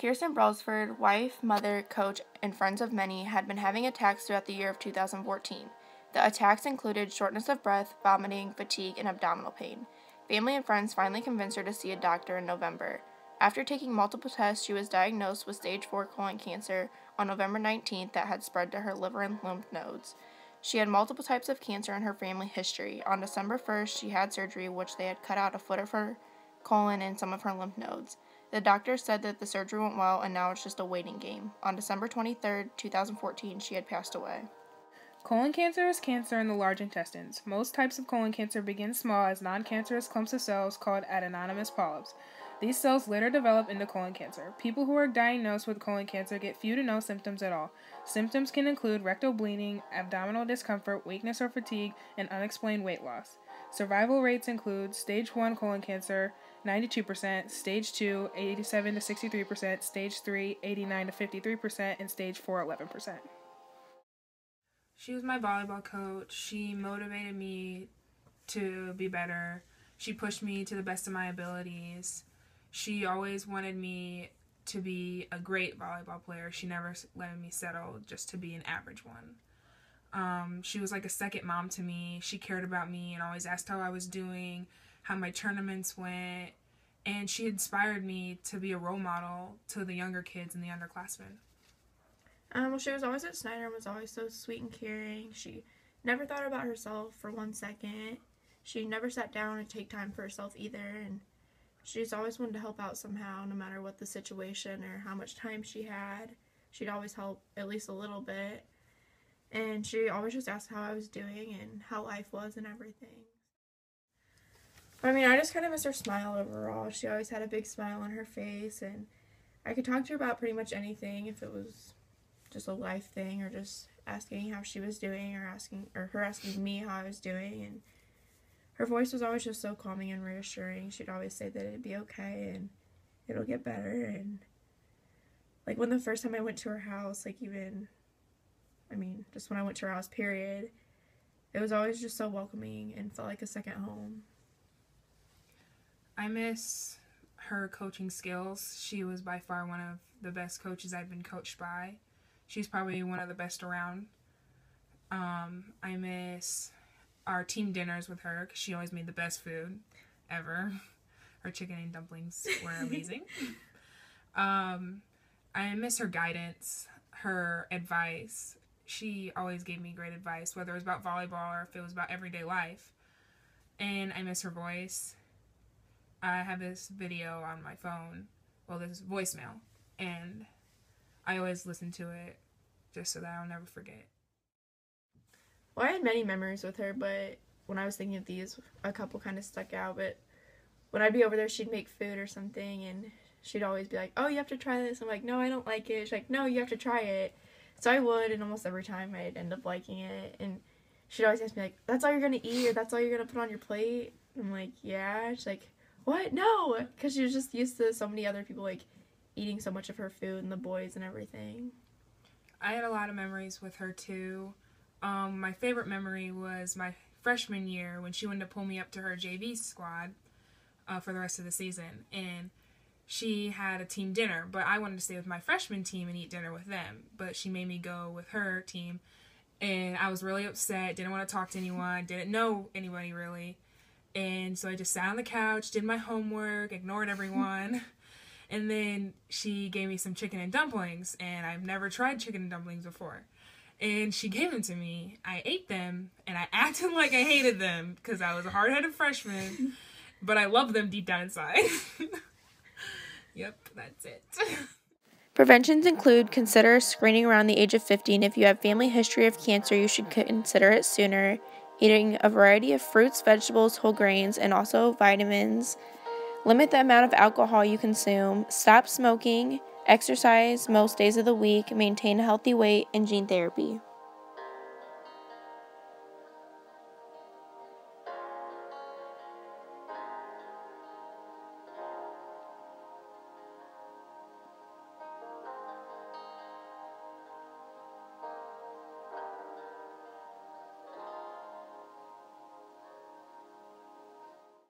Kirsten Brailsford, wife, mother, coach, and friends of many, had been having attacks throughout the year of 2014. The attacks included shortness of breath, vomiting, fatigue, and abdominal pain. Family and friends finally convinced her to see a doctor in November. After taking multiple tests, she was diagnosed with stage 4 colon cancer on November 19th that had spread to her liver and lymph nodes. She had multiple types of cancer in her family history. On December 1st, she had surgery, which they had cut out a foot of her colon and some of her lymph nodes. The doctor said that the surgery went well and now it's just a waiting game. On December 23rd, 2014, she had passed away. Colon cancer is cancer in the large intestines. Most types of colon cancer begin small as non-cancerous clumps of cells called adenomatous polyps. These cells later develop into colon cancer. People who are diagnosed with colon cancer get few to no symptoms at all. Symptoms can include rectal bleeding, abdominal discomfort, weakness or fatigue, and unexplained weight loss. Survival rates include stage 1 colon cancer, 92%, stage 2, 87 to 63%, stage 3, 89 to 53%, and stage 4, 11%. She was my volleyball coach. She motivated me to be better. She pushed me to the best of my abilities. She always wanted me to be a great volleyball player. She never let me settle just to be an average one. She was like a second mom to me. She cared about me and always asked how I was doing, how my tournaments went, and she inspired me to be a role model to the younger kids and the underclassmen. Well, she was always at Snyder and was always so sweet and caring. She never thought about herself for 1 second. She never sat down and take time for herself either, and she's always wanted to help out somehow, no matter what the situation or how much time she had. She'd always help at least a little bit, and she always just asked how I was doing and how life was and everything. I mean, I just kind of miss her smile overall. She always had a big smile on her face, and I could talk to her about pretty much anything, if it was just a life thing or just asking how she was doing or her asking me how I was doing. And her voice was always just so calming and reassuring. She'd always say that it'd be okay and it'll get better. And like when the first time I went to her house, just when I went to her house, period, it was always just so welcoming and felt like a second home. I miss her coaching skills. She was by far one of the best coaches I've been coached by. She's probably one of the best around. I miss our team dinners with her because she always made the best food ever. Her chicken and dumplings were amazing. I miss her guidance, her advice. She always gave me great advice, whether it was about volleyball or if it was about everyday life. And I miss her voice. I have this video on my phone, this voicemail, and I always listen to it just so that I'll never forget. Well, I had many memories with her, but when I was thinking of these, a couple kind of stuck out. But when I'd be over there, she'd make food or something, and she'd always be like, "Oh, you have to try this." I'm like, "No, I don't like it." She's like, "No, you have to try it." So I would, and almost every time I'd end up liking it. And she'd always ask me, like, "That's all you're going to eat, or that's all you're going to put on your plate?" I'm like, "Yeah." She's like, "What? No!" Because she was just used to so many other people, like, eating so much of her food and the boys and everything. I had a lot of memories with her, too. My favorite memory was my freshman year when she wanted to pull me up to her JV squad for the rest of the season. And she had a team dinner, but I wanted to stay with my freshman team and eat dinner with them. But she made me go with her team, and I was really upset, didn't want to talk to anyone, didn't know anybody really. And so I just sat on the couch, did my homework, ignored everyone. And then she gave me some chicken and dumplings, and I've never tried chicken and dumplings before. And she gave them to me. I ate them, and I acted like I hated them because I was a hard-headed freshman, but I loved them deep down inside. Yep, that's it. Preventions include consider screening around the age of 50, and if you have family history of cancer, you should consider it sooner. Eating a variety of fruits, vegetables, whole grains, and also vitamins. Limit the amount of alcohol you consume. Stop smoking. Exercise most days of the week. Maintain a healthy weight, and gene therapy.